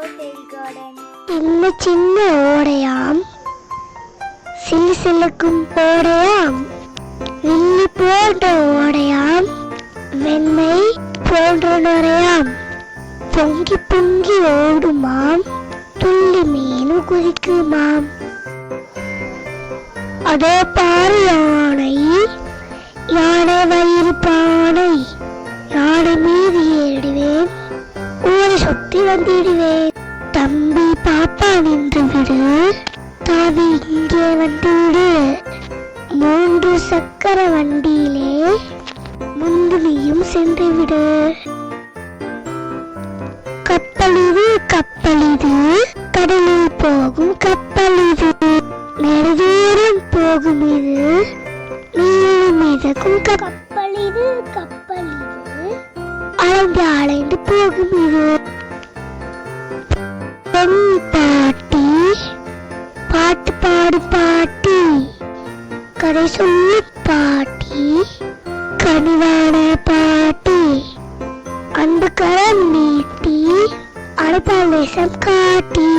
சின்ன சின்ன ஓடையாம், சிலு சிலுக்கும் ஓடையாம், வில்லி போன்ற ஓடையாம், வெண்மை போன்ற நுரையாம், பொங்கி பொங்கி ஓடுமாம், துள்ளி மீனும் குதிக்குமாம். அதோ பாரு யானை, யானை வயிறு பானை, யானை மீது ஏறிடுவேன், ஊரை சுத்தி வந்திடுவேன். தம்பி பாப்பா நின்று விடு, தாவி இங்கே வந்து விடு, 3 சக்கர வண்டியிலே முந்து நீயும் சென்று விடு. கப்பலிது கப்பலிது, கடலில் போகும் கப்பலிது, நெடுதூரம் போகும் இது, நீளும் மிதக்கும் கப்பலிது கப்பலிது, அலைந்து அலைந்து போகும் இது. பெண் பாட்டி பாட்டு பாடு பாட்டி, கதை சொல்லு பாட்டி, கனிவான பாட்டி, அன்பு கரம் நீட்டி, அழைப்பால் தேசம் காட்டி.